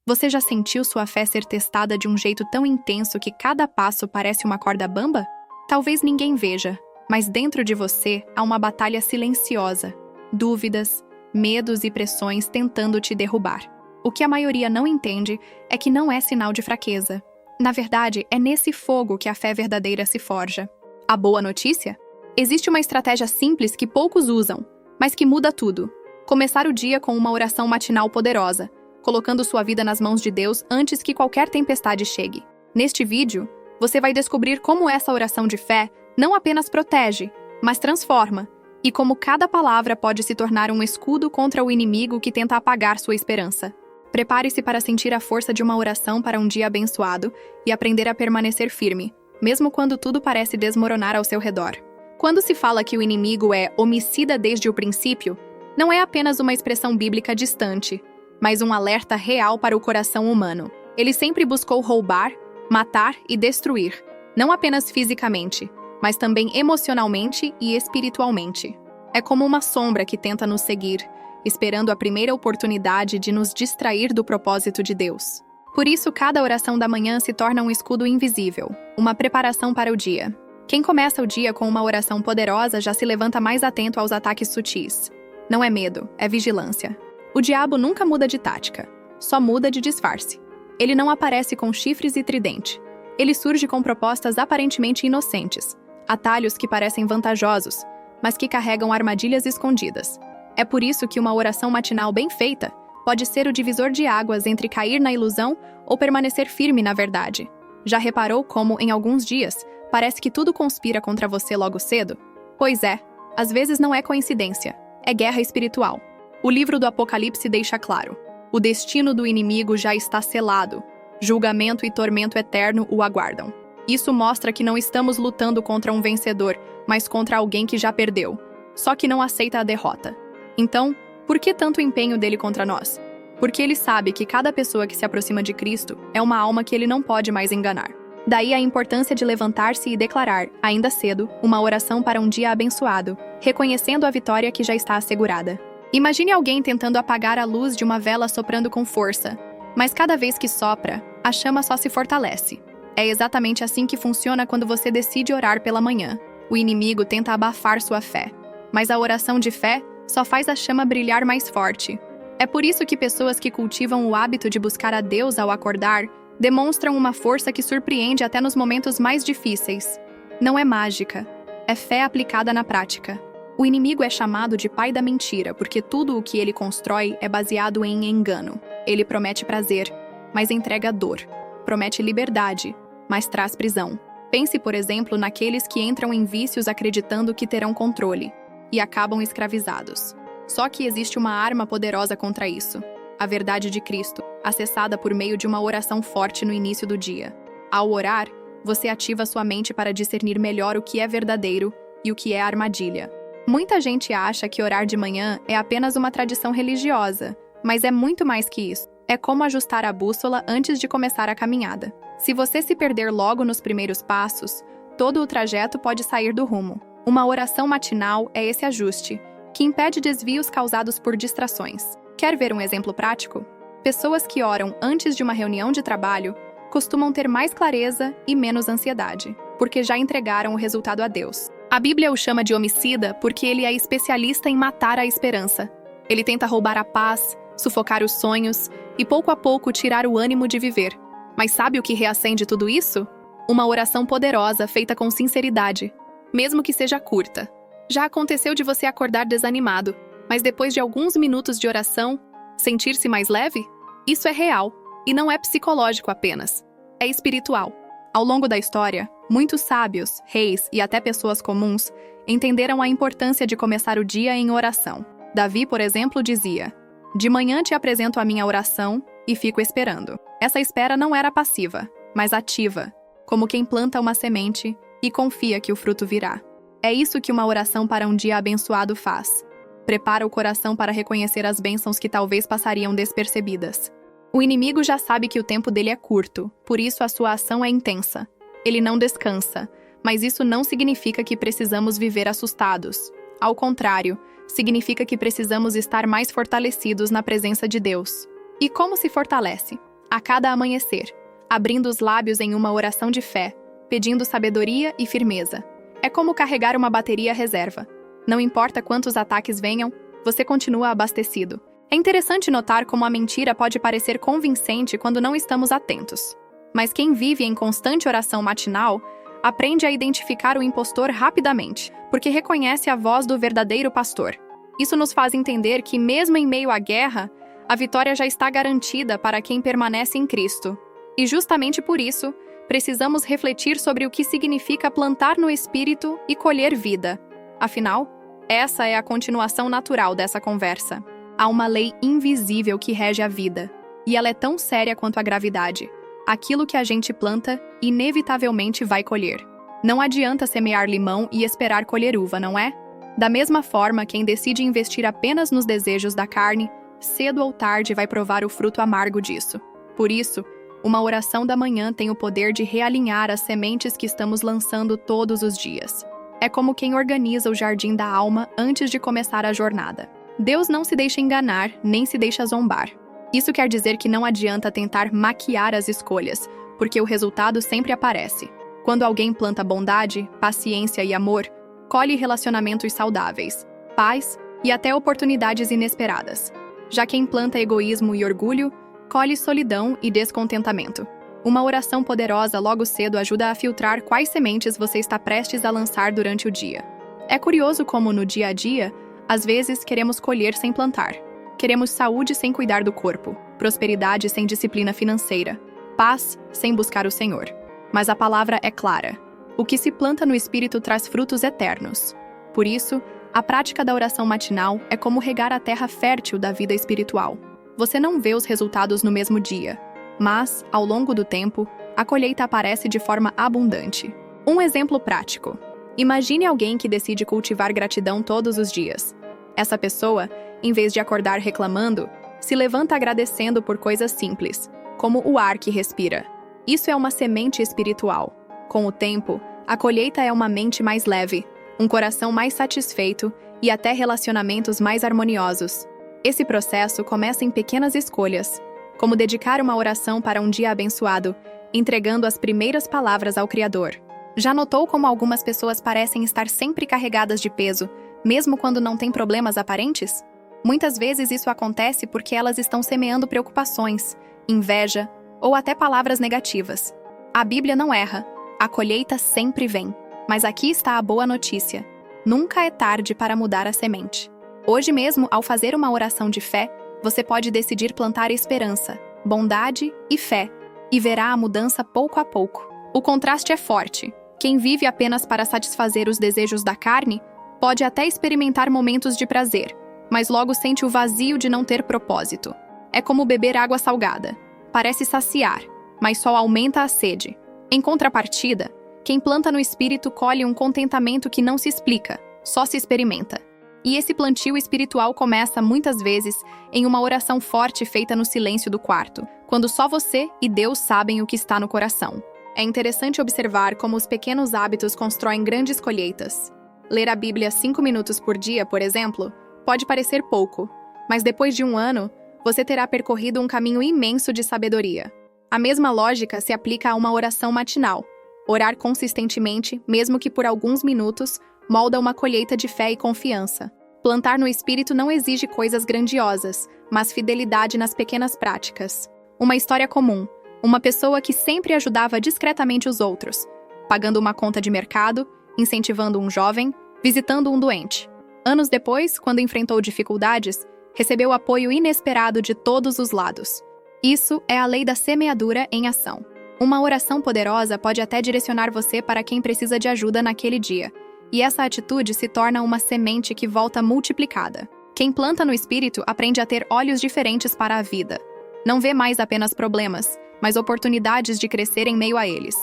Você já sentiu sua fé ser testada de um jeito tão intenso que cada passo parece uma corda bamba? Talvez ninguém veja, mas dentro de você há uma batalha silenciosa. Dúvidas, medos e pressões tentando te derrubar. O que a maioria não entende é que não é sinal de fraqueza. Na verdade, é nesse fogo que a fé verdadeira se forja. A boa notícia? Existe uma estratégia simples que poucos usam, mas que muda tudo. Começar o dia com uma oração matinal poderosa, colocando sua vida nas mãos de Deus antes que qualquer tempestade chegue. Neste vídeo, você vai descobrir como essa oração de fé não apenas protege, mas transforma, e como cada palavra pode se tornar um escudo contra o inimigo que tenta apagar sua esperança. Prepare-se para sentir a força de uma oração para um dia abençoado e aprender a permanecer firme, mesmo quando tudo parece desmoronar ao seu redor. Quando se fala que o inimigo é homicida desde o princípio, não é apenas uma expressão bíblica distante, mas um alerta real para o coração humano. Ele sempre buscou roubar, matar e destruir, não apenas fisicamente, mas também emocionalmente e espiritualmente. É como uma sombra que tenta nos seguir, esperando a primeira oportunidade de nos distrair do propósito de Deus. Por isso, cada oração da manhã se torna um escudo invisível, uma preparação para o dia. Quem começa o dia com uma oração poderosa já se levanta mais atento aos ataques sutis. Não é medo, é vigilância. O diabo nunca muda de tática, só muda de disfarce. Ele não aparece com chifres e tridente. Ele surge com propostas aparentemente inocentes, atalhos que parecem vantajosos, mas que carregam armadilhas escondidas. É por isso que uma oração matinal bem feita pode ser o divisor de águas entre cair na ilusão ou permanecer firme na verdade. Já reparou como, em alguns dias, parece que tudo conspira contra você logo cedo? Pois é, às vezes não é coincidência, é guerra espiritual. O livro do Apocalipse deixa claro: o destino do inimigo já está selado, julgamento e tormento eterno o aguardam. Isso mostra que não estamos lutando contra um vencedor, mas contra alguém que já perdeu, só que não aceita a derrota. Então, por que tanto empenho dele contra nós? Porque ele sabe que cada pessoa que se aproxima de Cristo é uma alma que ele não pode mais enganar. Daí a importância de levantar-se e declarar, ainda cedo, uma oração para um dia abençoado, reconhecendo a vitória que já está assegurada. Imagine alguém tentando apagar a luz de uma vela soprando com força, mas cada vez que sopra, a chama só se fortalece. É exatamente assim que funciona quando você decide orar pela manhã. O inimigo tenta abafar sua fé, mas a oração de fé só faz a chama brilhar mais forte. É por isso que pessoas que cultivam o hábito de buscar a Deus ao acordar demonstram uma força que surpreende até nos momentos mais difíceis. Não é mágica, é fé aplicada na prática. O inimigo é chamado de pai da mentira porque tudo o que ele constrói é baseado em engano. Ele promete prazer, mas entrega dor. Promete liberdade, mas traz prisão. Pense, por exemplo, naqueles que entram em vícios acreditando que terão controle e acabam escravizados. Só que existe uma arma poderosa contra isso: a verdade de Cristo, acessada por meio de uma oração forte no início do dia. Ao orar, você ativa sua mente para discernir melhor o que é verdadeiro e o que é armadilha. Muita gente acha que orar de manhã é apenas uma tradição religiosa, mas é muito mais que isso. É como ajustar a bússola antes de começar a caminhada. Se você se perder logo nos primeiros passos, todo o trajeto pode sair do rumo. Uma oração matinal é esse ajuste, que impede desvios causados por distrações. Quer ver um exemplo prático? Pessoas que oram antes de uma reunião de trabalho costumam ter mais clareza e menos ansiedade, porque já entregaram o resultado a Deus. A Bíblia o chama de homicida porque ele é especialista em matar a esperança. Ele tenta roubar a paz, sufocar os sonhos e pouco a pouco tirar o ânimo de viver. Mas sabe o que reacende tudo isso? Uma oração poderosa feita com sinceridade, mesmo que seja curta. Já aconteceu de você acordar desanimado, mas depois de alguns minutos de oração, sentir-se mais leve? Isso é real, e não é psicológico apenas. É espiritual. Ao longo da história, muitos sábios, reis e até pessoas comuns entenderam a importância de começar o dia em oração. Davi, por exemplo, dizia: "De manhã te apresento a minha oração e fico esperando." Essa espera não era passiva, mas ativa, como quem planta uma semente e confia que o fruto virá. É isso que uma oração para um dia abençoado faz. Prepara o coração para reconhecer as bênçãos que talvez passariam despercebidas. O inimigo já sabe que o tempo dele é curto, por isso a sua ação é intensa. Ele não descansa, mas isso não significa que precisamos viver assustados. Ao contrário, significa que precisamos estar mais fortalecidos na presença de Deus. E como se fortalece? a cada amanhecer, abrindo os lábios em uma oração de fé, pedindo sabedoria e firmeza. É como carregar uma bateria reserva. Não importa quantos ataques venham, você continua abastecido. É interessante notar como a mentira pode parecer convincente quando não estamos atentos. Mas quem vive em constante oração matinal aprende a identificar o impostor rapidamente, porque reconhece a voz do verdadeiro pastor. Isso nos faz entender que, mesmo em meio à guerra, a vitória já está garantida para quem permanece em Cristo. E justamente por isso, precisamos refletir sobre o que significa plantar no Espírito e colher vida. Afinal, essa é a continuação natural dessa conversa. Há uma lei invisível que rege a vida, e ela é tão séria quanto a gravidade. Aquilo que a gente planta, inevitavelmente vai colher. Não adianta semear limão e esperar colher uva, não é? Da mesma forma, quem decide investir apenas nos desejos da carne, cedo ou tarde vai provar o fruto amargo disso. Por isso, uma oração da manhã tem o poder de realinhar as sementes que estamos lançando todos os dias. É como quem organiza o jardim da alma antes de começar a jornada. Deus não se deixa enganar, nem se deixa zombar. Isso quer dizer que não adianta tentar maquiar as escolhas, porque o resultado sempre aparece. Quando alguém planta bondade, paciência e amor, colhe relacionamentos saudáveis, paz e até oportunidades inesperadas. Já quem planta egoísmo e orgulho, colhe solidão e descontentamento. Uma oração poderosa logo cedo ajuda a filtrar quais sementes você está prestes a lançar durante o dia. É curioso como, no dia a dia, às vezes queremos colher sem plantar. Queremos saúde sem cuidar do corpo, prosperidade sem disciplina financeira, paz sem buscar o Senhor. Mas a palavra é clara. O que se planta no Espírito traz frutos eternos. Por isso, a prática da oração matinal é como regar a terra fértil da vida espiritual. Você não vê os resultados no mesmo dia, mas, ao longo do tempo, a colheita aparece de forma abundante. Um exemplo prático. Imagine alguém que decide cultivar gratidão todos os dias. Essa pessoa, em vez de acordar reclamando, se levanta agradecendo por coisas simples, como o ar que respira. Isso é uma semente espiritual. Com o tempo, a colheita é uma mente mais leve, um coração mais satisfeito e até relacionamentos mais harmoniosos. Esse processo começa em pequenas escolhas, como dedicar uma oração para um dia abençoado, entregando as primeiras palavras ao Criador. Já notou como algumas pessoas parecem estar sempre carregadas de peso, mesmo quando não têm problemas aparentes? Muitas vezes isso acontece porque elas estão semeando preocupações, inveja ou até palavras negativas. A Bíblia não erra, a colheita sempre vem. Mas aqui está a boa notícia: nunca é tarde para mudar a semente. Hoje mesmo, ao fazer uma oração de fé, você pode decidir plantar esperança, bondade e fé, e verá a mudança pouco a pouco. O contraste é forte. Quem vive apenas para satisfazer os desejos da carne pode até experimentar momentos de prazer, mas logo sente o vazio de não ter propósito. É como beber água salgada. Parece saciar, mas só aumenta a sede. Em contrapartida, quem planta no Espírito colhe um contentamento que não se explica, só se experimenta. E esse plantio espiritual começa, muitas vezes, em uma oração forte feita no silêncio do quarto, quando só você e Deus sabem o que está no coração. É interessante observar como os pequenos hábitos constroem grandes colheitas. Ler a Bíblia 5 minutos por dia, por exemplo, pode parecer pouco, mas depois de um ano, você terá percorrido um caminho imenso de sabedoria. A mesma lógica se aplica a uma oração matinal. Orar consistentemente, mesmo que por alguns minutos, molda uma colheita de fé e confiança. Plantar no Espírito não exige coisas grandiosas, mas fidelidade nas pequenas práticas. Uma história comum. Uma pessoa que sempre ajudava discretamente os outros, pagando uma conta de mercado, incentivando um jovem, visitando um doente. Anos depois, quando enfrentou dificuldades, recebeu apoio inesperado de todos os lados. Isso é a lei da semeadura em ação. Uma oração poderosa pode até direcionar você para quem precisa de ajuda naquele dia, e essa atitude se torna uma semente que volta multiplicada. Quem planta no Espírito aprende a ter olhos diferentes para a vida. Não vê mais apenas problemas, mas oportunidades de crescer em meio a eles.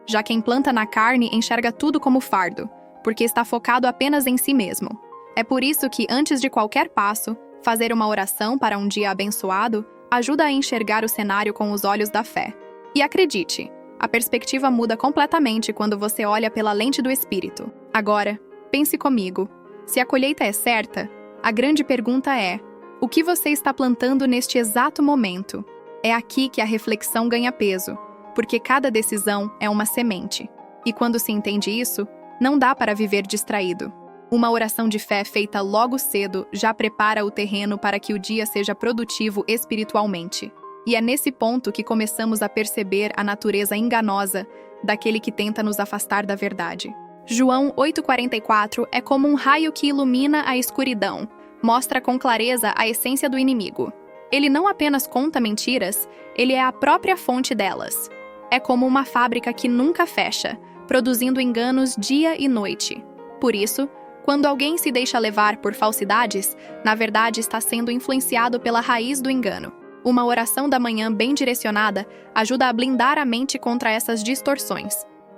Já quem planta na carne enxerga tudo como fardo, porque está focado apenas em si mesmo. É por isso que, antes de qualquer passo, fazer uma oração para um dia abençoado ajuda a enxergar o cenário com os olhos da fé. E acredite, a perspectiva muda completamente quando você olha pela lente do Espírito. Agora, pense comigo. Se a colheita é certa, a grande pergunta é: o que você está plantando neste exato momento? É aqui que a reflexão ganha peso, porque cada decisão é uma semente. E quando se entende isso, não dá para viver distraído. Uma oração de fé feita logo cedo já prepara o terreno para que o dia seja produtivo espiritualmente. E é nesse ponto que começamos a perceber a natureza enganosa daquele que tenta nos afastar da verdade. João 8,44 é como um raio que ilumina a escuridão, mostra com clareza a essência do inimigo. Ele não apenas conta mentiras, ele é a própria fonte delas. É como uma fábrica que nunca fecha, produzindo enganos dia e noite. Por isso, quando alguém se deixa levar por falsidades, na verdade está sendo influenciado pela raiz do engano. Uma oração da manhã bem direcionada ajuda a blindar a mente contra essas distorções.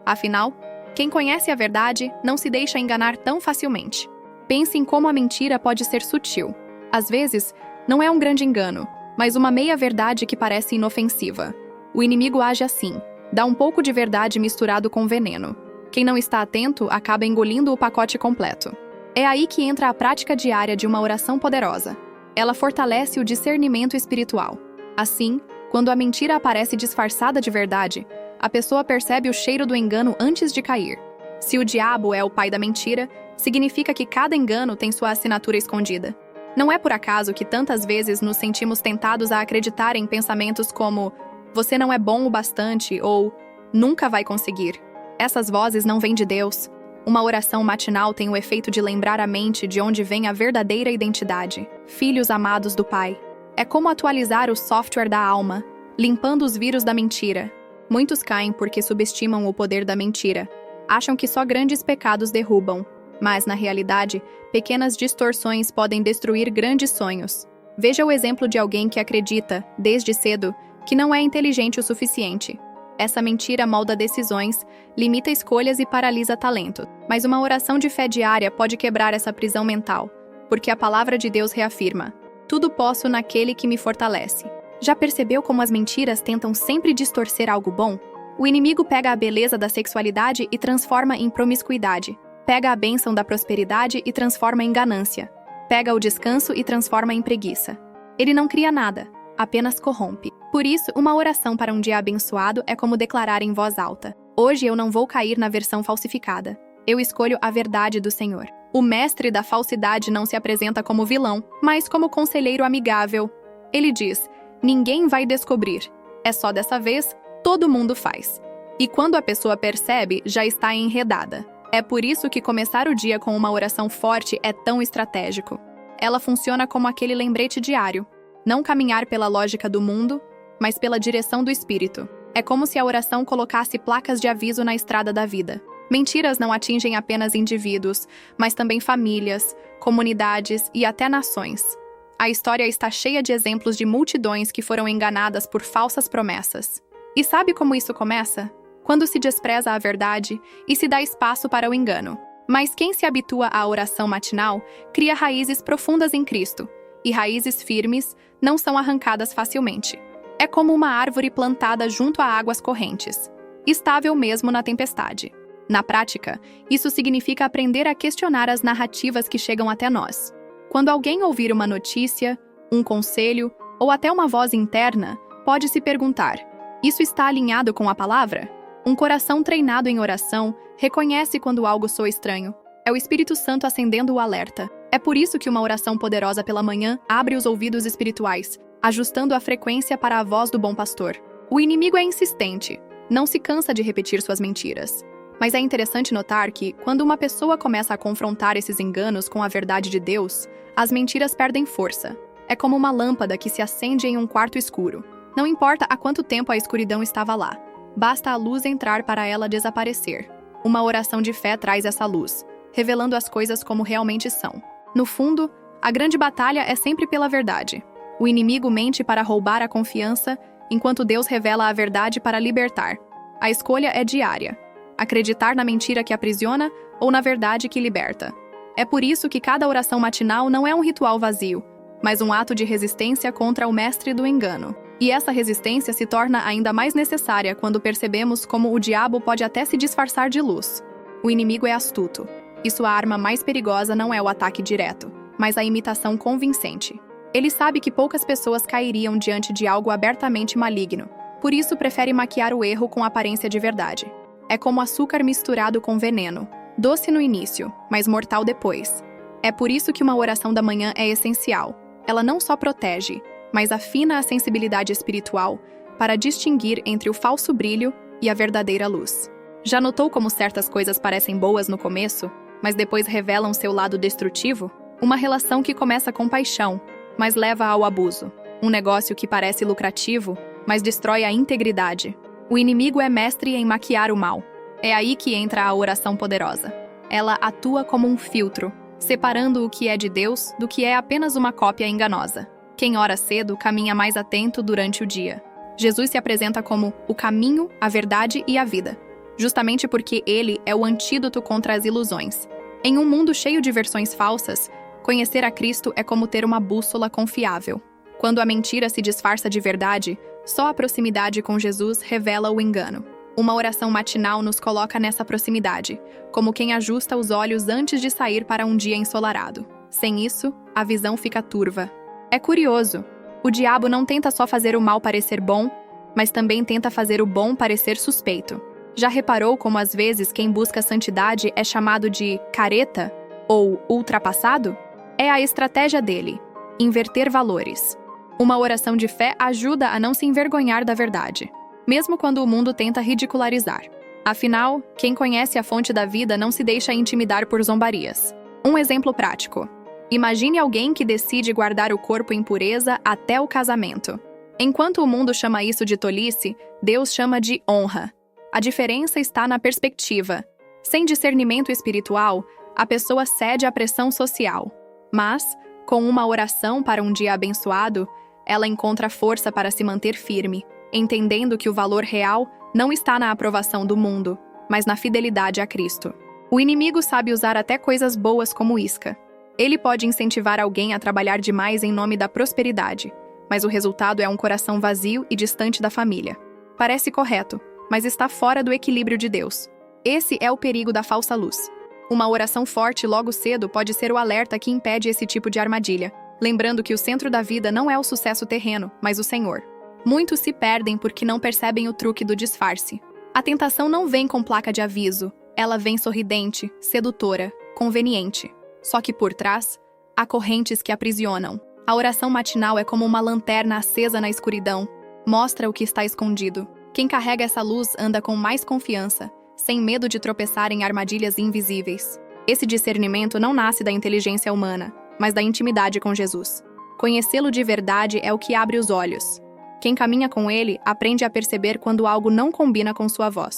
Afinal, quem conhece a verdade não se deixa enganar tão facilmente. Pense em como a mentira pode ser sutil. Às vezes, não é um grande engano, mas uma meia-verdade que parece inofensiva. O inimigo age assim, dá um pouco de verdade misturado com veneno. Quem não está atento acaba engolindo o pacote completo. É aí que entra a prática diária de uma oração poderosa. Ela fortalece o discernimento espiritual. Assim, quando a mentira aparece disfarçada de verdade, a pessoa percebe o cheiro do engano antes de cair. Se o diabo é o pai da mentira, significa que cada engano tem sua assinatura escondida. Não é por acaso que tantas vezes nos sentimos tentados a acreditar em pensamentos como "você não é bom o bastante" ou "nunca vai conseguir". Essas vozes não vêm de Deus. Uma oração matinal tem o efeito de lembrar a mente de onde vem a verdadeira identidade. Filhos amados do Pai. É como atualizar o software da alma, limpando os vírus da mentira. Muitos caem porque subestimam o poder da mentira. Acham que só grandes pecados derrubam. Mas, na realidade, pequenas distorções podem destruir grandes sonhos. Veja o exemplo de alguém que acredita, desde cedo, que não é inteligente o suficiente. Essa mentira molda decisões, limita escolhas e paralisa talento. Mas uma oração de fé diária pode quebrar essa prisão mental, porque a palavra de Deus reafirma: tudo posso naquele que me fortalece. Já percebeu como as mentiras tentam sempre distorcer algo bom? O inimigo pega a beleza da sexualidade e transforma em promiscuidade. Pega a bênção da prosperidade e transforma em ganância. Pega o descanso e transforma em preguiça. Ele não cria nada, apenas corrompe. Por isso, uma oração para um dia abençoado é como declarar em voz alta: hoje eu não vou cair na versão falsificada. Eu escolho a verdade do Senhor. O mestre da falsidade não se apresenta como vilão, mas como conselheiro amigável. Ele diz: ninguém vai descobrir. É só dessa vez, todo mundo faz. E quando a pessoa percebe, já está enredada. É por isso que começar o dia com uma oração forte é tão estratégico. Ela funciona como aquele lembrete diário. Não caminhar pela lógica do mundo, mas pela direção do Espírito. É como se a oração colocasse placas de aviso na estrada da vida. Mentiras não atingem apenas indivíduos, mas também famílias, comunidades e até nações. A história está cheia de exemplos de multidões que foram enganadas por falsas promessas. E sabe como isso começa? Quando se despreza a verdade e se dá espaço para o engano. Mas quem se habitua à oração matinal cria raízes profundas em Cristo, e raízes firmes não são arrancadas facilmente. É como uma árvore plantada junto a águas correntes, estável mesmo na tempestade. Na prática, isso significa aprender a questionar as narrativas que chegam até nós. Quando alguém ouvir uma notícia, um conselho ou até uma voz interna, pode se perguntar: isso está alinhado com a palavra? Um coração treinado em oração reconhece quando algo soa estranho. É o Espírito Santo acendendo o alerta. É por isso que uma oração poderosa pela manhã abre os ouvidos espirituais, ajustando a frequência para a voz do bom pastor. O inimigo é insistente, não se cansa de repetir suas mentiras. Mas é interessante notar que, quando uma pessoa começa a confrontar esses enganos com a verdade de Deus, as mentiras perdem força. É como uma lâmpada que se acende em um quarto escuro. Não importa há quanto tempo a escuridão estava lá. Basta a luz entrar para ela desaparecer. Uma oração de fé traz essa luz, revelando as coisas como realmente são. No fundo, a grande batalha é sempre pela verdade. O inimigo mente para roubar a confiança, enquanto Deus revela a verdade para libertar. A escolha é diária. Acreditar na mentira que aprisiona ou na verdade que liberta. É por isso que cada oração matinal não é um ritual vazio, mas um ato de resistência contra o mestre do engano. E essa resistência se torna ainda mais necessária quando percebemos como o diabo pode até se disfarçar de luz. O inimigo é astuto, e sua arma mais perigosa não é o ataque direto, mas a imitação convincente. Ele sabe que poucas pessoas cairiam diante de algo abertamente maligno, por isso prefere maquiar o erro com aparência de verdade. É como açúcar misturado com veneno, doce no início, mas mortal depois. É por isso que uma oração da manhã é essencial. Ela não só protege, mas afina a sensibilidade espiritual para distinguir entre o falso brilho e a verdadeira luz. Já notou como certas coisas parecem boas no começo, mas depois revelam seu lado destrutivo? Uma relação que começa com paixão, mas leva ao abuso. Um negócio que parece lucrativo, mas destrói a integridade. O inimigo é mestre em maquiar o mal. É aí que entra a oração poderosa. Ela atua como um filtro, separando o que é de Deus do que é apenas uma cópia enganosa. Quem ora cedo caminha mais atento durante o dia. Jesus se apresenta como o caminho, a verdade e a vida, justamente porque ele é o antídoto contra as ilusões. Em um mundo cheio de versões falsas, conhecer a Cristo é como ter uma bússola confiável. Quando a mentira se disfarça de verdade, só a proximidade com Jesus revela o engano. Uma oração matinal nos coloca nessa proximidade, como quem ajusta os olhos antes de sair para um dia ensolarado. Sem isso, a visão fica turva. É curioso. O diabo não tenta só fazer o mal parecer bom, mas também tenta fazer o bom parecer suspeito. Já reparou como às vezes quem busca santidade é chamado de careta ou ultrapassado? É a estratégia dele, inverter valores. Uma oração de fé ajuda a não se envergonhar da verdade, mesmo quando o mundo tenta ridicularizar. Afinal, quem conhece a fonte da vida não se deixa intimidar por zombarias. Um exemplo prático. Imagine alguém que decide guardar o corpo em pureza até o casamento. Enquanto o mundo chama isso de tolice, Deus chama de honra. A diferença está na perspectiva. Sem discernimento espiritual, a pessoa cede à pressão social. Mas, com uma oração para um dia abençoado, ela encontra força para se manter firme, entendendo que o valor real não está na aprovação do mundo, mas na fidelidade a Cristo. O inimigo sabe usar até coisas boas como isca. Ele pode incentivar alguém a trabalhar demais em nome da prosperidade, mas o resultado é um coração vazio e distante da família. Parece correto, mas está fora do equilíbrio de Deus. Esse é o perigo da falsa luz. Uma oração forte logo cedo pode ser o alerta que impede esse tipo de armadilha, lembrando que o centro da vida não é o sucesso terreno, mas o Senhor. Muitos se perdem porque não percebem o truque do disfarce. A tentação não vem com placa de aviso, ela vem sorridente, sedutora, conveniente. Só que por trás, há correntes que aprisionam. A oração matinal é como uma lanterna acesa na escuridão. Mostra o que está escondido. Quem carrega essa luz anda com mais confiança, sem medo de tropeçar em armadilhas invisíveis. Esse discernimento não nasce da inteligência humana, mas da intimidade com Jesus. Conhecê-lo de verdade é o que abre os olhos. Quem caminha com ele aprende a perceber quando algo não combina com sua voz.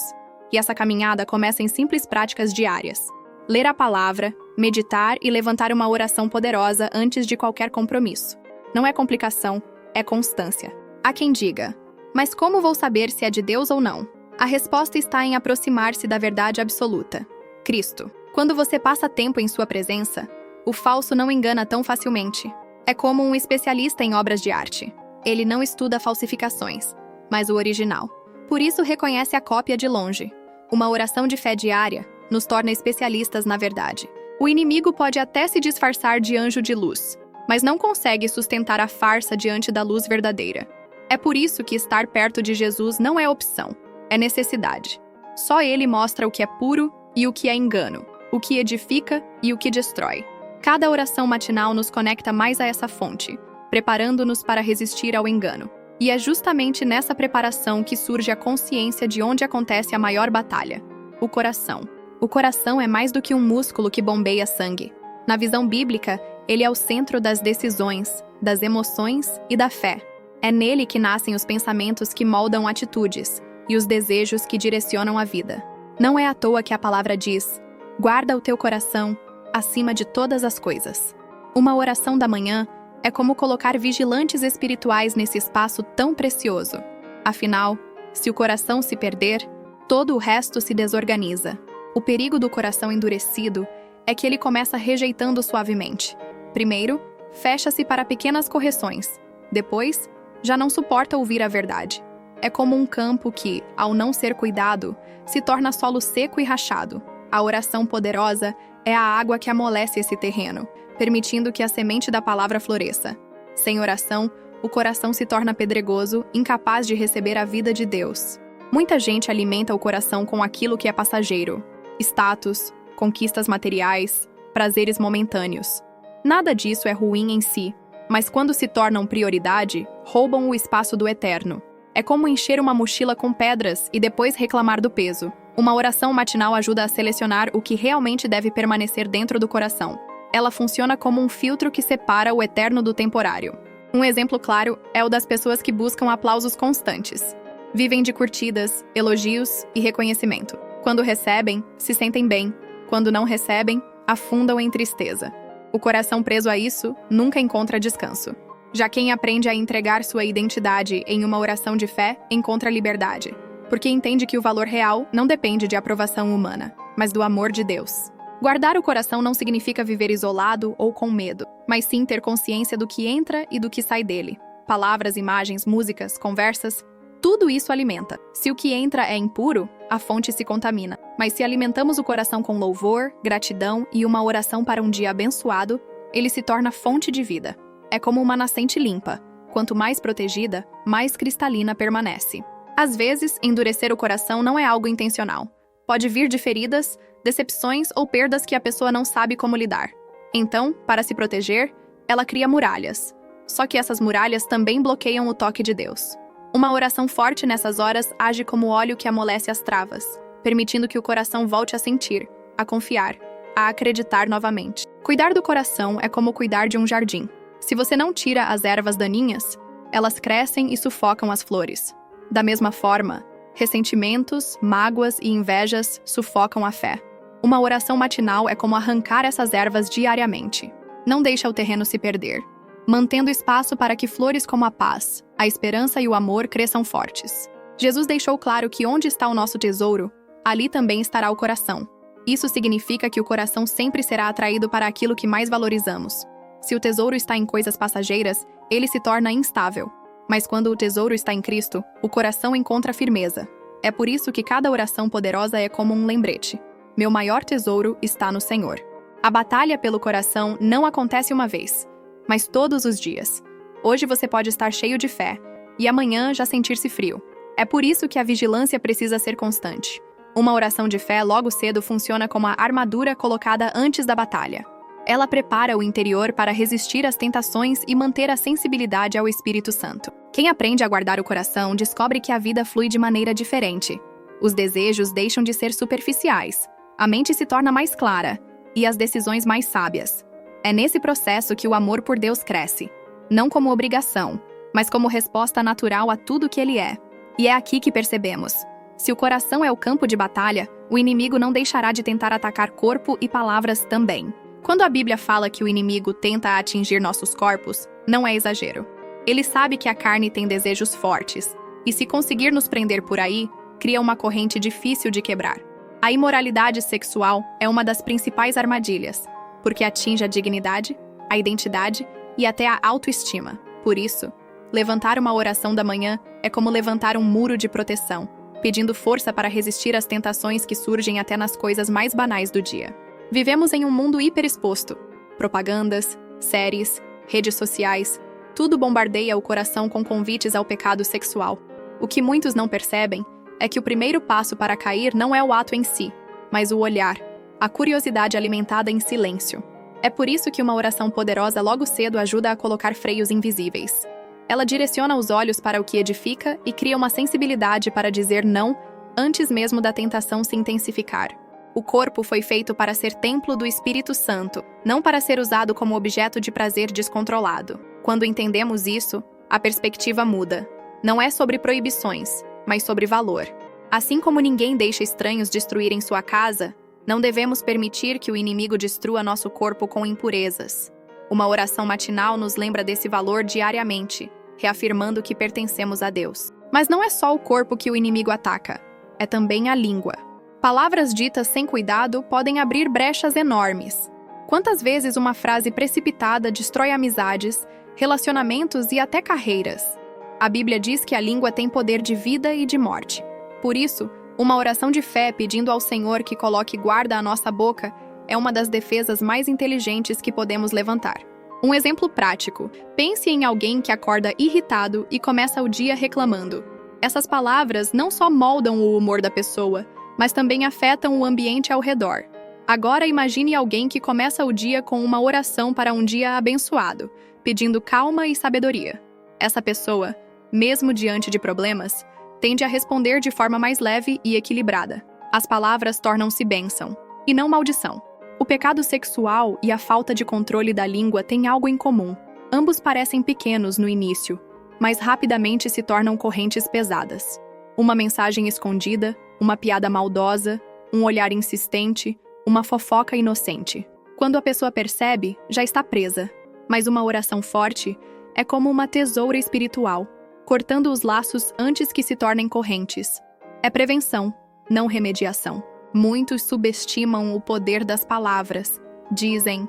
E essa caminhada começa em simples práticas diárias. Ler a palavra, meditar e levantar uma oração poderosa antes de qualquer compromisso. Não é complicação, é constância. Há quem diga, mas como vou saber se é de Deus ou não? A resposta está em aproximar-se da verdade absoluta, Cristo. Quando você passa tempo em sua presença, o falso não engana tão facilmente. É como um especialista em obras de arte. Ele não estuda falsificações, mas o original. Por isso reconhece a cópia de longe. Uma oração de fé diária nos torna especialistas na verdade. O inimigo pode até se disfarçar de anjo de luz, mas não consegue sustentar a farsa diante da luz verdadeira. É por isso que estar perto de Jesus não é opção, é necessidade. Só ele mostra o que é puro e o que é engano, o que edifica e o que destrói. Cada oração matinal nos conecta mais a essa fonte, preparando-nos para resistir ao engano. E é justamente nessa preparação que surge a consciência de onde acontece a maior batalha: o coração. O coração é mais do que um músculo que bombeia sangue. Na visão bíblica, ele é o centro das decisões, das emoções e da fé. É nele que nascem os pensamentos que moldam atitudes e os desejos que direcionam a vida. Não é à toa que a palavra diz: guarda o teu coração acima de todas as coisas. Uma oração da manhã é como colocar vigilantes espirituais nesse espaço tão precioso. Afinal, se o coração se perder, todo o resto se desorganiza. O perigo do coração endurecido é que ele começa rejeitando suavemente. Primeiro, fecha-se para pequenas correções. Depois, já não suporta ouvir a verdade. É como um campo que, ao não ser cuidado, se torna solo seco e rachado. A oração poderosa é a água que amolece esse terreno, permitindo que a semente da palavra floresça. Sem oração, o coração se torna pedregoso, incapaz de receber a vida de Deus. Muita gente alimenta o coração com aquilo que é passageiro: status, conquistas materiais, prazeres momentâneos. Nada disso é ruim em si, mas quando se tornam prioridade, roubam o espaço do eterno. É como encher uma mochila com pedras e depois reclamar do peso. Uma oração matinal ajuda a selecionar o que realmente deve permanecer dentro do coração. Ela funciona como um filtro que separa o eterno do temporário. Um exemplo claro é o das pessoas que buscam aplausos constantes. Vivem de curtidas, elogios e reconhecimento. Quando recebem, se sentem bem. Quando não recebem, afundam em tristeza. O coração preso a isso nunca encontra descanso. Já quem aprende a entregar sua identidade em uma oração de fé encontra liberdade, porque entende que o valor real não depende de aprovação humana, mas do amor de Deus. Guardar o coração não significa viver isolado ou com medo, mas sim ter consciência do que entra e do que sai dele. Palavras, imagens, músicas, conversas, tudo isso alimenta. Se o que entra é impuro, a fonte se contamina. Mas se alimentamos o coração com louvor, gratidão e uma oração para um dia abençoado, ele se torna fonte de vida. É como uma nascente limpa. Quanto mais protegida, mais cristalina permanece. Às vezes, endurecer o coração não é algo intencional. Pode vir de feridas, decepções ou perdas que a pessoa não sabe como lidar. Então, para se proteger, ela cria muralhas. Só que essas muralhas também bloqueiam o toque de Deus. Uma oração forte nessas horas age como óleo que amolece as travas, permitindo que o coração volte a sentir, a confiar, a acreditar novamente. Cuidar do coração é como cuidar de um jardim. Se você não tira as ervas daninhas, elas crescem e sufocam as flores. Da mesma forma, ressentimentos, mágoas e invejas sufocam a fé. Uma oração matinal é como arrancar essas ervas diariamente. Não deixa o terreno se perder, mantendo espaço para que flores como a paz, a esperança e o amor cresçam fortes. Jesus deixou claro que onde está o nosso tesouro, ali também estará o coração. Isso significa que o coração sempre será atraído para aquilo que mais valorizamos. Se o tesouro está em coisas passageiras, ele se torna instável. Mas quando o tesouro está em Cristo, o coração encontra firmeza. É por isso que cada oração poderosa é como um lembrete. Meu maior tesouro está no Senhor. A batalha pelo coração não acontece uma vez, mas todos os dias. Hoje você pode estar cheio de fé, e amanhã já sentir-se frio. É por isso que a vigilância precisa ser constante. Uma oração de fé logo cedo funciona como a armadura colocada antes da batalha. Ela prepara o interior para resistir às tentações e manter a sensibilidade ao Espírito Santo. Quem aprende a guardar o coração descobre que a vida flui de maneira diferente. Os desejos deixam de ser superficiais, a mente se torna mais clara e as decisões mais sábias. É nesse processo que o amor por Deus cresce, não como obrigação, mas como resposta natural a tudo que Ele é. E é aqui que percebemos: se o coração é o campo de batalha, o inimigo não deixará de tentar atacar corpo e palavras também. Quando a Bíblia fala que o inimigo tenta atingir nossos corpos, não é exagero. Ele sabe que a carne tem desejos fortes, e se conseguir nos prender por aí, cria uma corrente difícil de quebrar. A imoralidade sexual é uma das principais armadilhas, porque atinge a dignidade, a identidade e até a autoestima. Por isso, levantar uma oração da manhã é como levantar um muro de proteção, pedindo força para resistir às tentações que surgem até nas coisas mais banais do dia. Vivemos em um mundo hiperexposto. Propagandas, séries, redes sociais, tudo bombardeia o coração com convites ao pecado sexual. O que muitos não percebem é que o primeiro passo para cair não é o ato em si, mas o olhar, a curiosidade alimentada em silêncio. É por isso que uma oração poderosa logo cedo ajuda a colocar freios invisíveis. Ela direciona os olhos para o que edifica e cria uma sensibilidade para dizer não antes mesmo da tentação se intensificar. O corpo foi feito para ser templo do Espírito Santo, não para ser usado como objeto de prazer descontrolado. Quando entendemos isso, a perspectiva muda. Não é sobre proibições, mas sobre valor. Assim como ninguém deixa estranhos destruírem sua casa, não devemos permitir que o inimigo destrua nosso corpo com impurezas. Uma oração matinal nos lembra desse valor diariamente, reafirmando que pertencemos a Deus. Mas não é só o corpo que o inimigo ataca, é também a língua. Palavras ditas sem cuidado podem abrir brechas enormes. Quantas vezes uma frase precipitada destrói amizades, relacionamentos e até carreiras? A Bíblia diz que a língua tem poder de vida e de morte. Por isso, uma oração de fé pedindo ao Senhor que coloque guarda à nossa boca é uma das defesas mais inteligentes que podemos levantar. Um exemplo prático: pense em alguém que acorda irritado e começa o dia reclamando. Essas palavras não só moldam o humor da pessoa, mas também afetam o ambiente ao redor. Agora imagine alguém que começa o dia com uma oração para um dia abençoado, pedindo calma e sabedoria. Essa pessoa, mesmo diante de problemas, tende a responder de forma mais leve e equilibrada. As palavras tornam-se bênção, e não maldição. O pecado sexual e a falta de controle da língua têm algo em comum. Ambos parecem pequenos no início, mas rapidamente se tornam correntes pesadas. Uma mensagem escondida, uma piada maldosa, um olhar insistente, uma fofoca inocente. Quando a pessoa percebe, já está presa. Mas uma oração forte é como uma tesoura espiritual, cortando os laços antes que se tornem correntes. É prevenção, não remediação. Muitos subestimam o poder das palavras. Dizem,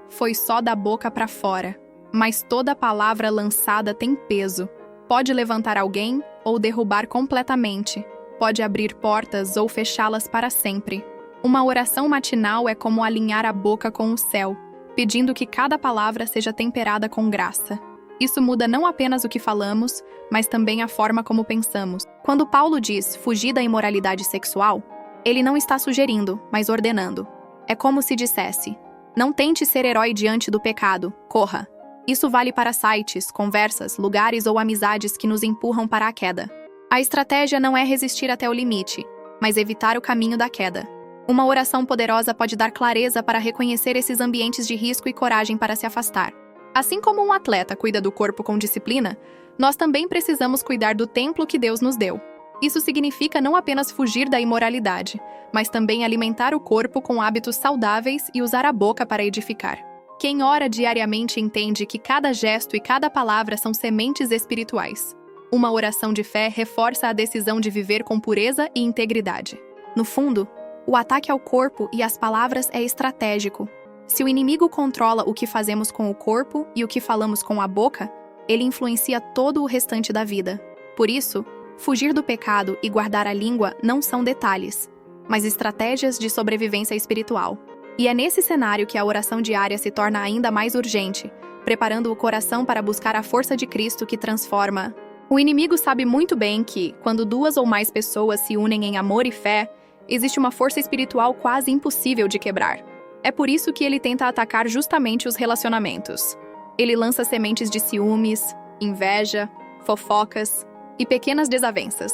foi só da boca para fora. Mas toda palavra lançada tem peso. Pode levantar alguém ou derrubar completamente. Pode abrir portas ou fechá-las para sempre. Uma oração matinal é como alinhar a boca com o céu, pedindo que cada palavra seja temperada com graça. Isso muda não apenas o que falamos, mas também a forma como pensamos. Quando Paulo diz fugir da imoralidade sexual, ele não está sugerindo, mas ordenando. É como se dissesse, não tente ser herói diante do pecado, corra. Isso vale para sites, conversas, lugares ou amizades que nos empurram para a queda. A estratégia não é resistir até o limite, mas evitar o caminho da queda. Uma oração poderosa pode dar clareza para reconhecer esses ambientes de risco e coragem para se afastar. Assim como um atleta cuida do corpo com disciplina, nós também precisamos cuidar do templo que Deus nos deu. Isso significa não apenas fugir da imoralidade, mas também alimentar o corpo com hábitos saudáveis e usar a boca para edificar. Quem ora diariamente entende que cada gesto e cada palavra são sementes espirituais. Uma oração de fé reforça a decisão de viver com pureza e integridade. No fundo, o ataque ao corpo e às palavras é estratégico. Se o inimigo controla o que fazemos com o corpo e o que falamos com a boca, ele influencia todo o restante da vida. Por isso, fugir do pecado e guardar a língua não são detalhes, mas estratégias de sobrevivência espiritual. E é nesse cenário que a oração diária se torna ainda mais urgente, preparando o coração para buscar a força de Cristo que transforma. O inimigo sabe muito bem que, quando duas ou mais pessoas se unem em amor e fé, existe uma força espiritual quase impossível de quebrar. É por isso que ele tenta atacar justamente os relacionamentos. Ele lança sementes de ciúmes, inveja, fofocas e pequenas desavenças,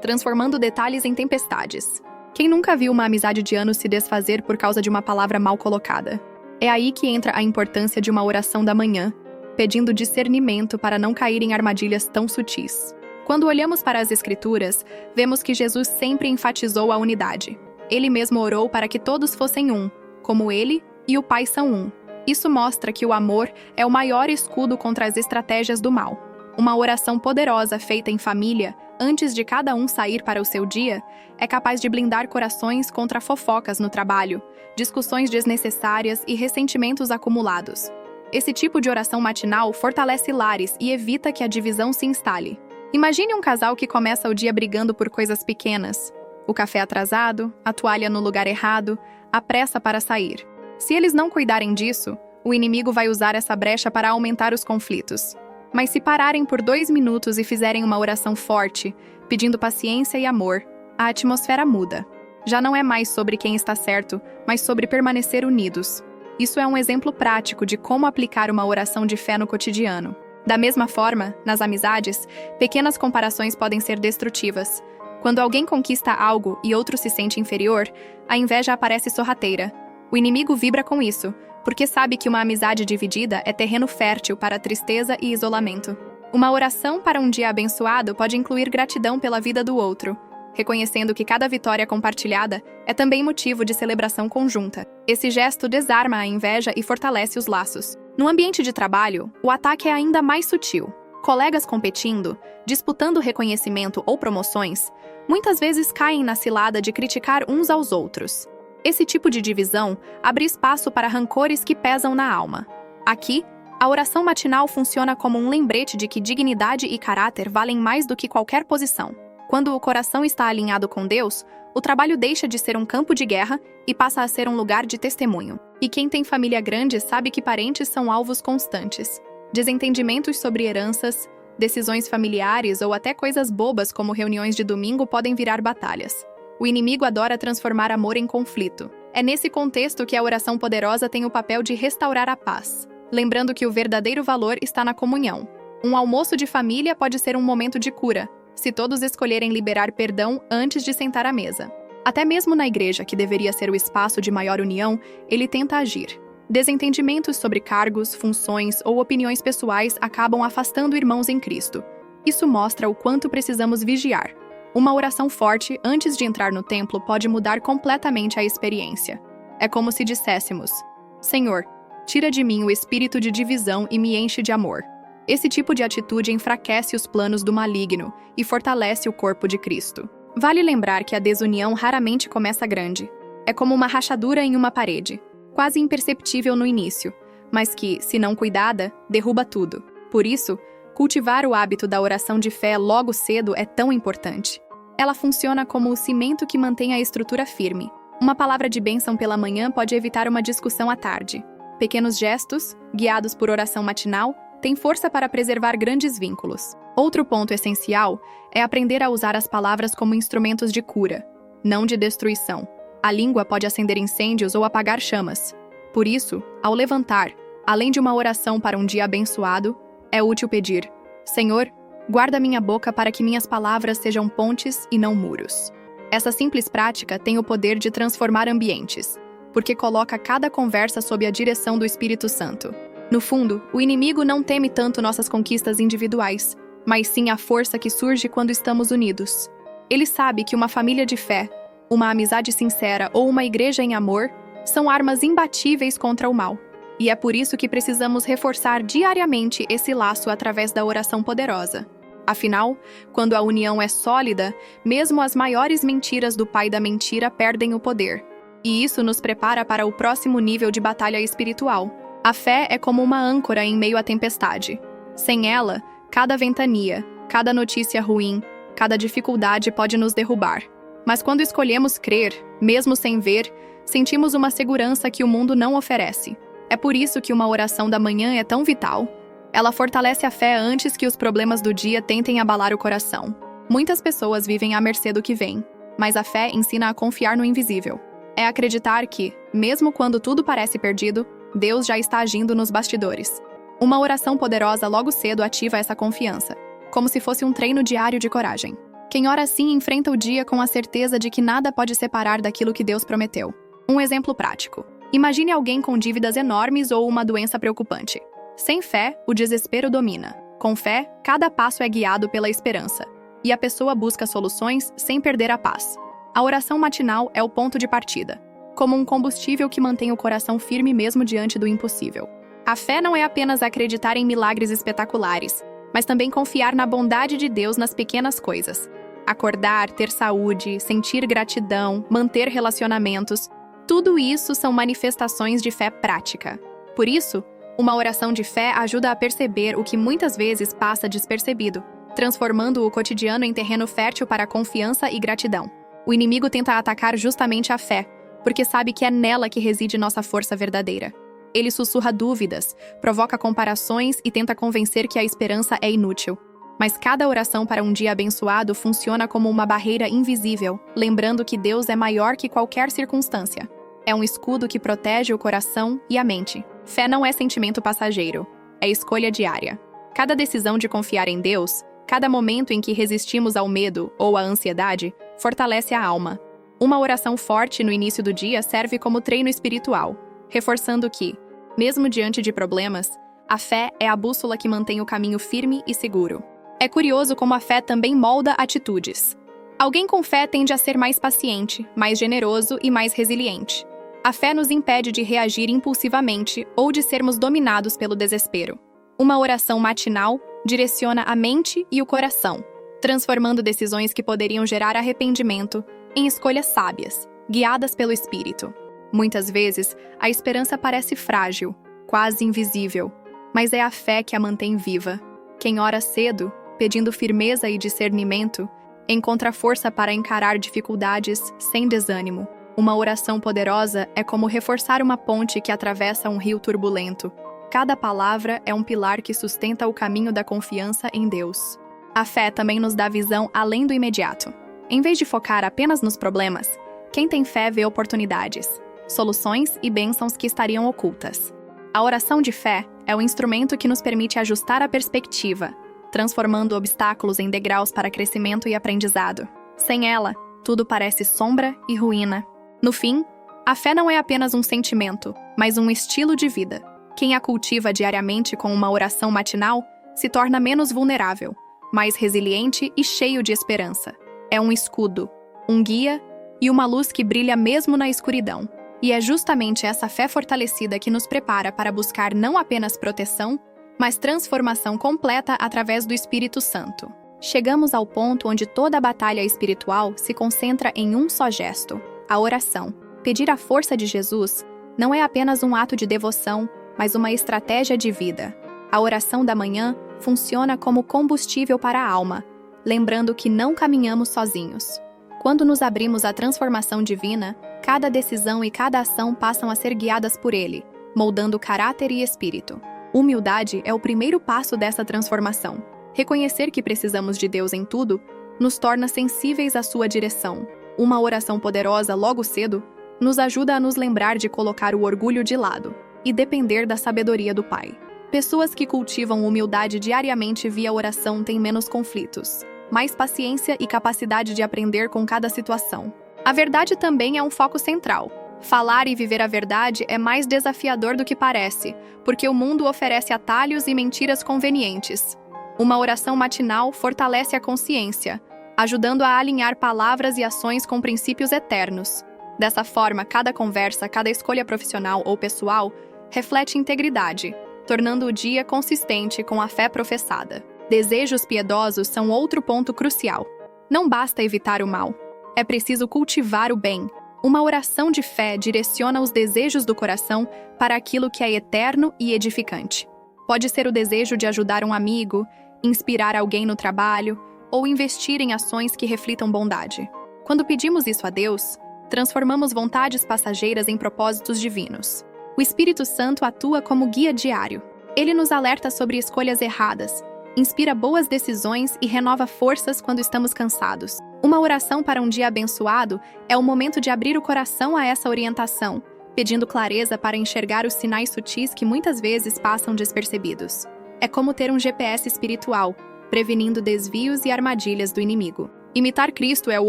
transformando detalhes em tempestades. Quem nunca viu uma amizade de anos se desfazer por causa de uma palavra mal colocada? É aí que entra a importância de uma oração da manhã, pedindo discernimento para não cair em armadilhas tão sutis. Quando olhamos para as Escrituras, vemos que Jesus sempre enfatizou a unidade. Ele mesmo orou para que todos fossem um, como ele e o Pai são um. Isso mostra que o amor é o maior escudo contra as estratégias do mal. Uma oração poderosa feita em família, antes de cada um sair para o seu dia, é capaz de blindar corações contra fofocas no trabalho, discussões desnecessárias e ressentimentos acumulados. Esse tipo de oração matinal fortalece lares e evita que a divisão se instale. Imagine um casal que começa o dia brigando por coisas pequenas. O café atrasado, a toalha no lugar errado, a pressa para sair. Se eles não cuidarem disso, o inimigo vai usar essa brecha para aumentar os conflitos. Mas se pararem por 2 minutos e fizerem uma oração forte, pedindo paciência e amor, a atmosfera muda. Já não é mais sobre quem está certo, mas sobre permanecer unidos. Isso é um exemplo prático de como aplicar uma oração de fé no cotidiano. Da mesma forma, nas amizades, pequenas comparações podem ser destrutivas. Quando alguém conquista algo e outro se sente inferior, a inveja aparece sorrateira. O inimigo vibra com isso, porque sabe que uma amizade dividida é terreno fértil para tristeza e isolamento. Uma oração para um dia abençoado pode incluir gratidão pela vida do outro, reconhecendo que cada vitória compartilhada é também motivo de celebração conjunta. Esse gesto desarma a inveja e fortalece os laços. No ambiente de trabalho, o ataque é ainda mais sutil. Colegas competindo, disputando reconhecimento ou promoções, muitas vezes caem na cilada de criticar uns aos outros. Esse tipo de divisão abre espaço para rancores que pesam na alma. Aqui, a oração matinal funciona como um lembrete de que dignidade e caráter valem mais do que qualquer posição. Quando o coração está alinhado com Deus, o trabalho deixa de ser um campo de guerra e passa a ser um lugar de testemunho. E quem tem família grande sabe que parentes são alvos constantes. Desentendimentos sobre heranças, decisões familiares ou até coisas bobas como reuniões de domingo podem virar batalhas. O inimigo adora transformar amor em conflito. É nesse contexto que a oração poderosa tem o papel de restaurar a paz, lembrando que o verdadeiro valor está na comunhão. Um almoço de família pode ser um momento de cura, se todos escolherem liberar perdão antes de sentar à mesa. Até mesmo na igreja, que deveria ser o espaço de maior união, ele tenta agir. Desentendimentos sobre cargos, funções ou opiniões pessoais acabam afastando irmãos em Cristo. Isso mostra o quanto precisamos vigiar. Uma oração forte antes de entrar no templo pode mudar completamente a experiência. É como se disséssemos: Senhor, tira de mim o espírito de divisão e me enche de amor. Esse tipo de atitude enfraquece os planos do maligno e fortalece o corpo de Cristo. Vale lembrar que a desunião raramente começa grande. É como uma rachadura em uma parede, quase imperceptível no início, mas que, se não cuidada, derruba tudo. Por isso, cultivar o hábito da oração de fé logo cedo é tão importante. Ela funciona como o cimento que mantém a estrutura firme. Uma palavra de bênção pela manhã pode evitar uma discussão à tarde. Pequenos gestos, guiados por oração matinal, têm força para preservar grandes vínculos. Outro ponto essencial é aprender a usar as palavras como instrumentos de cura, não de destruição. A língua pode acender incêndios ou apagar chamas. Por isso, ao levantar, além de uma oração para um dia abençoado, é útil pedir: Senhor, guarda minha boca para que minhas palavras sejam pontes e não muros. Essa simples prática tem o poder de transformar ambientes, porque coloca cada conversa sob a direção do Espírito Santo. No fundo, o inimigo não teme tanto nossas conquistas individuais, mas sim a força que surge quando estamos unidos. Ele sabe que uma família de fé, uma amizade sincera ou uma igreja em amor são armas imbatíveis contra o mal. E é por isso que precisamos reforçar diariamente esse laço através da oração poderosa. Afinal, quando a união é sólida, mesmo as maiores mentiras do pai da mentira perdem o poder. E isso nos prepara para o próximo nível de batalha espiritual. A fé é como uma âncora em meio à tempestade. Sem ela, cada ventania, cada notícia ruim, cada dificuldade pode nos derrubar. Mas quando escolhemos crer, mesmo sem ver, sentimos uma segurança que o mundo não oferece. É por isso que uma oração da manhã é tão vital. Ela fortalece a fé antes que os problemas do dia tentem abalar o coração. Muitas pessoas vivem à mercê do que vem, mas a fé ensina a confiar no invisível. É acreditar que, mesmo quando tudo parece perdido, Deus já está agindo nos bastidores. Uma oração poderosa logo cedo ativa essa confiança, como se fosse um treino diário de coragem. Quem ora assim enfrenta o dia com a certeza de que nada pode separar daquilo que Deus prometeu. Um exemplo prático. Imagine alguém com dívidas enormes ou uma doença preocupante. Sem fé, o desespero domina. Com fé, cada passo é guiado pela esperança. E a pessoa busca soluções sem perder a paz. A oração matinal é o ponto de partida, como um combustível que mantém o coração firme mesmo diante do impossível. A fé não é apenas acreditar em milagres espetaculares, mas também confiar na bondade de Deus nas pequenas coisas. Acordar, ter saúde, sentir gratidão, manter relacionamentos, tudo isso são manifestações de fé prática. Por isso, uma oração de fé ajuda a perceber o que muitas vezes passa despercebido, transformando o cotidiano em terreno fértil para confiança e gratidão. O inimigo tenta atacar justamente a fé, porque sabe que é nela que reside nossa força verdadeira. Ele sussurra dúvidas, provoca comparações e tenta convencer que a esperança é inútil. Mas cada oração para um dia abençoado funciona como uma barreira invisível, lembrando que Deus é maior que qualquer circunstância. É um escudo que protege o coração e a mente. Fé não é sentimento passageiro, é escolha diária. Cada decisão de confiar em Deus, cada momento em que resistimos ao medo ou à ansiedade, fortalece a alma. Uma oração forte no início do dia serve como treino espiritual, reforçando que, mesmo diante de problemas, a fé é a bússola que mantém o caminho firme e seguro. É curioso como a fé também molda atitudes. Alguém com fé tende a ser mais paciente, mais generoso e mais resiliente. A fé nos impede de reagir impulsivamente ou de sermos dominados pelo desespero. Uma oração matinal direciona a mente e o coração, transformando decisões que poderiam gerar arrependimento em escolhas sábias, guiadas pelo Espírito. Muitas vezes, a esperança parece frágil, quase invisível, mas é a fé que a mantém viva. Quem ora cedo, pedindo firmeza e discernimento, encontra força para encarar dificuldades sem desânimo. Uma oração poderosa é como reforçar uma ponte que atravessa um rio turbulento. Cada palavra é um pilar que sustenta o caminho da confiança em Deus. A fé também nos dá visão além do imediato. Em vez de focar apenas nos problemas, quem tem fé vê oportunidades, soluções e bênçãos que estariam ocultas. A oração de fé é o instrumento que nos permite ajustar a perspectiva, transformando obstáculos em degraus para crescimento e aprendizado. Sem ela, tudo parece sombra e ruína. No fim, a fé não é apenas um sentimento, mas um estilo de vida. Quem a cultiva diariamente com uma oração matinal se torna menos vulnerável, mais resiliente e cheio de esperança. É um escudo, um guia e uma luz que brilha mesmo na escuridão. E é justamente essa fé fortalecida que nos prepara para buscar não apenas proteção, mas transformação completa através do Espírito Santo. Chegamos ao ponto onde toda a batalha espiritual se concentra em um só gesto: a oração. Pedir a força de Jesus não é apenas um ato de devoção, mas uma estratégia de vida. A oração da manhã funciona como combustível para a alma, lembrando que não caminhamos sozinhos. Quando nos abrimos à transformação divina, cada decisão e cada ação passam a ser guiadas por Ele, moldando caráter e espírito. Humildade é o primeiro passo dessa transformação. Reconhecer que precisamos de Deus em tudo nos torna sensíveis à sua direção. Uma oração poderosa logo cedo nos ajuda a nos lembrar de colocar o orgulho de lado e depender da sabedoria do Pai. Pessoas que cultivam humildade diariamente via oração têm menos conflitos, mais paciência e capacidade de aprender com cada situação. A verdade também é um foco central. Falar e viver a verdade é mais desafiador do que parece, porque o mundo oferece atalhos e mentiras convenientes. Uma oração matinal fortalece a consciência, ajudando a alinhar palavras e ações com princípios eternos. Dessa forma, cada conversa, cada escolha profissional ou pessoal reflete integridade, tornando o dia consistente com a fé professada. Desejos piedosos são outro ponto crucial. Não basta evitar o mal, é preciso cultivar o bem. Uma oração de fé direciona os desejos do coração para aquilo que é eterno e edificante. Pode ser o desejo de ajudar um amigo, inspirar alguém no trabalho ou investir em ações que reflitam bondade. Quando pedimos isso a Deus, transformamos vontades passageiras em propósitos divinos. O Espírito Santo atua como guia diário. Ele nos alerta sobre escolhas erradas, inspira boas decisões e renova forças quando estamos cansados. Uma oração para um dia abençoado é o momento de abrir o coração a essa orientação, pedindo clareza para enxergar os sinais sutis que muitas vezes passam despercebidos. É como ter um GPS espiritual, prevenindo desvios e armadilhas do inimigo. Imitar Cristo é o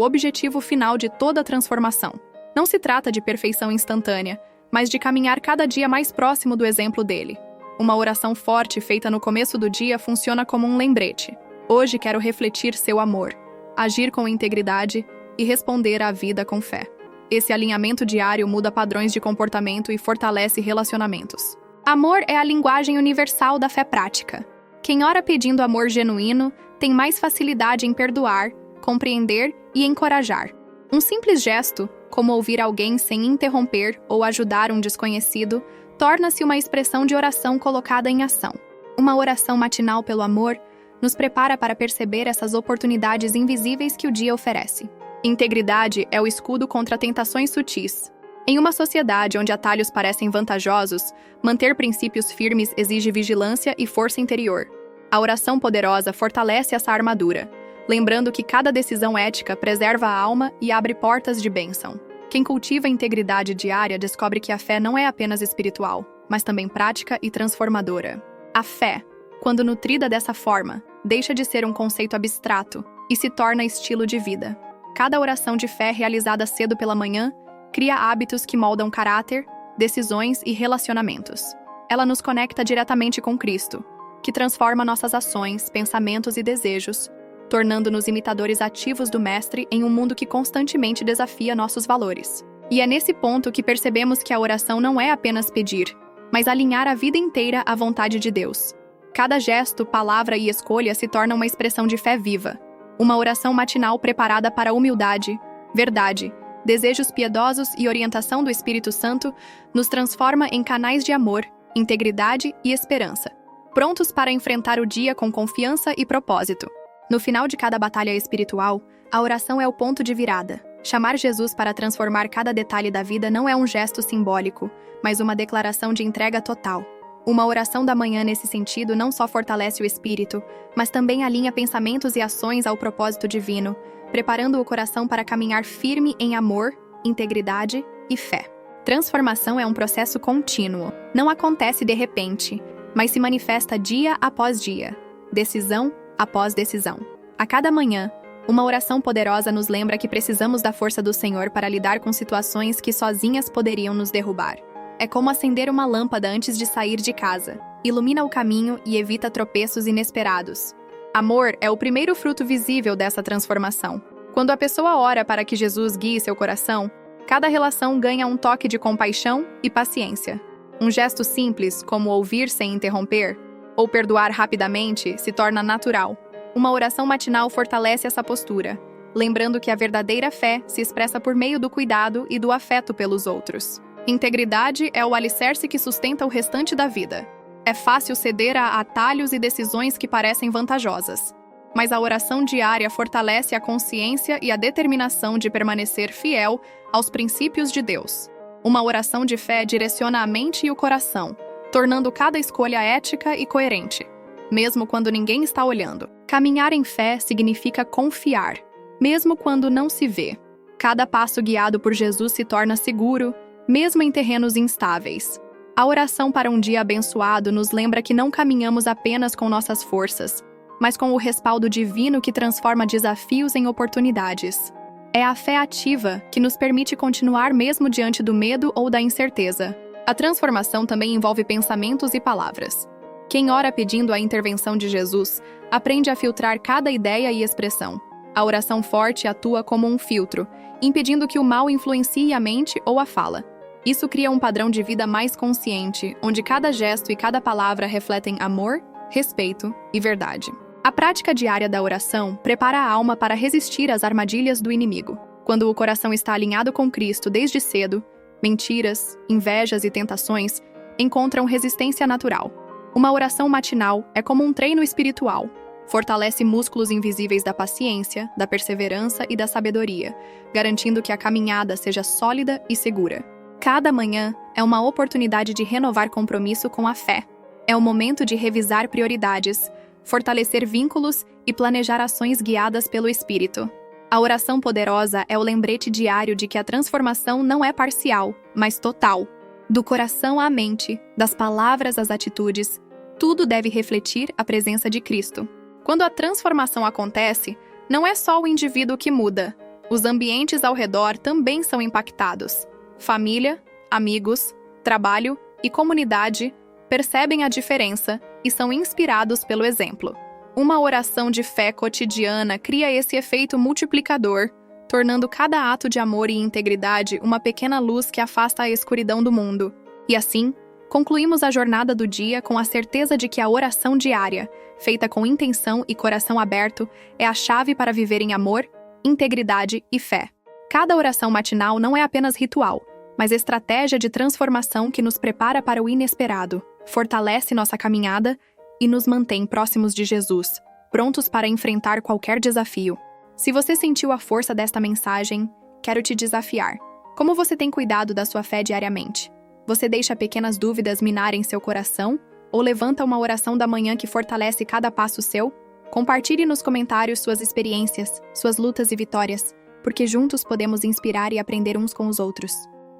objetivo final de toda a transformação. Não se trata de perfeição instantânea, mas de caminhar cada dia mais próximo do exemplo dele. Uma oração forte feita no começo do dia funciona como um lembrete. Hoje quero refletir seu amor, agir com integridade e responder à vida com fé. Esse alinhamento diário muda padrões de comportamento e fortalece relacionamentos. Amor é a linguagem universal da fé prática. Quem ora pedindo amor genuíno tem mais facilidade em perdoar, compreender e encorajar. Um simples gesto, como ouvir alguém sem interromper ou ajudar um desconhecido, torna-se uma expressão de oração colocada em ação. Uma oração matinal pelo amor nos prepara para perceber essas oportunidades invisíveis que o dia oferece. Integridade é o escudo contra tentações sutis. Em uma sociedade onde atalhos parecem vantajosos, manter princípios firmes exige vigilância e força interior. A oração poderosa fortalece essa armadura, lembrando que cada decisão ética preserva a alma e abre portas de bênção. Quem cultiva a integridade diária descobre que a fé não é apenas espiritual, mas também prática e transformadora. A fé, quando nutrida dessa forma, deixa de ser um conceito abstrato e se torna estilo de vida. Cada oração de fé realizada cedo pela manhã cria hábitos que moldam caráter, decisões e relacionamentos. Ela nos conecta diretamente com Cristo, que transforma nossas ações, pensamentos e desejos, tornando-nos imitadores ativos do Mestre em um mundo que constantemente desafia nossos valores. E é nesse ponto que percebemos que a oração não é apenas pedir, mas alinhar a vida inteira à vontade de Deus. Cada gesto, palavra e escolha se torna uma expressão de fé viva. Uma oração matinal preparada para a humildade, verdade, desejos piedosos e orientação do Espírito Santo nos transforma em canais de amor, integridade e esperança, prontos para enfrentar o dia com confiança e propósito. No final de cada batalha espiritual, a oração é o ponto de virada. Chamar Jesus para transformar cada detalhe da vida não é um gesto simbólico, mas uma declaração de entrega total. Uma oração da manhã nesse sentido não só fortalece o espírito, mas também alinha pensamentos e ações ao propósito divino, preparando o coração para caminhar firme em amor, integridade e fé. Transformação é um processo contínuo. Não acontece de repente, mas se manifesta dia após dia, decisão após decisão. A cada manhã, uma oração poderosa nos lembra que precisamos da força do Senhor para lidar com situações que sozinhas poderiam nos derrubar. É como acender uma lâmpada antes de sair de casa. Ilumina o caminho e evita tropeços inesperados. Amor é o primeiro fruto visível dessa transformação. Quando a pessoa ora para que Jesus guie seu coração, cada relação ganha um toque de compaixão e paciência. Um gesto simples, como ouvir sem interromper, ou perdoar rapidamente, se torna natural. Uma oração matinal fortalece essa postura, lembrando que a verdadeira fé se expressa por meio do cuidado e do afeto pelos outros. Integridade é o alicerce que sustenta o restante da vida. É fácil ceder a atalhos e decisões que parecem vantajosas, mas a oração diária fortalece a consciência e a determinação de permanecer fiel aos princípios de Deus. Uma oração de fé direciona a mente e o coração, tornando cada escolha ética e coerente, mesmo quando ninguém está olhando. Caminhar em fé significa confiar, mesmo quando não se vê. Cada passo guiado por Jesus se torna seguro, mesmo em terrenos instáveis. A oração para um dia abençoado nos lembra que não caminhamos apenas com nossas forças, mas com o respaldo divino que transforma desafios em oportunidades. É a fé ativa que nos permite continuar mesmo diante do medo ou da incerteza. A transformação também envolve pensamentos e palavras. Quem ora pedindo a intervenção de Jesus aprende a filtrar cada ideia e expressão. A oração forte atua como um filtro, impedindo que o mal influencie a mente ou a fala. Isso cria um padrão de vida mais consciente, onde cada gesto e cada palavra refletem amor, respeito e verdade. A prática diária da oração prepara a alma para resistir às armadilhas do inimigo. Quando o coração está alinhado com Cristo desde cedo, mentiras, invejas e tentações encontram resistência natural. Uma oração matinal é como um treino espiritual. Fortalece músculos invisíveis da paciência, da perseverança e da sabedoria, garantindo que a caminhada seja sólida e segura. Cada manhã é uma oportunidade de renovar compromisso com a fé. É o momento de revisar prioridades, fortalecer vínculos e planejar ações guiadas pelo Espírito. A oração poderosa é o lembrete diário de que a transformação não é parcial, mas total. Do coração à mente, das palavras às atitudes, tudo deve refletir a presença de Cristo. Quando a transformação acontece, não é só o indivíduo que muda. Os ambientes ao redor também são impactados. Família, amigos, trabalho e comunidade percebem a diferença e são inspirados pelo exemplo. Uma oração de fé cotidiana cria esse efeito multiplicador, tornando cada ato de amor e integridade uma pequena luz que afasta a escuridão do mundo. E assim, concluímos a jornada do dia com a certeza de que a oração diária, feita com intenção e coração aberto, é a chave para viver em amor, integridade e fé. Cada oração matinal não é apenas ritual, mas estratégia de transformação que nos prepara para o inesperado, fortalece nossa caminhada e nos mantém próximos de Jesus, prontos para enfrentar qualquer desafio. Se você sentiu a força desta mensagem, quero te desafiar. Como você tem cuidado da sua fé diariamente? Você deixa pequenas dúvidas minarem seu coração ou levanta uma oração da manhã que fortalece cada passo seu? Compartilhe nos comentários suas experiências, suas lutas e vitórias, porque juntos podemos inspirar e aprender uns com os outros.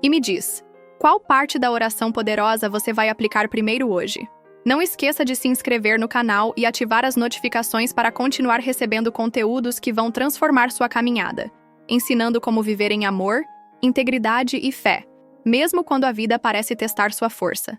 E me diz, qual parte da oração poderosa você vai aplicar primeiro hoje? Não esqueça de se inscrever no canal e ativar as notificações para continuar recebendo conteúdos que vão transformar sua caminhada, ensinando como viver em amor, integridade e fé, mesmo quando a vida parece testar sua força.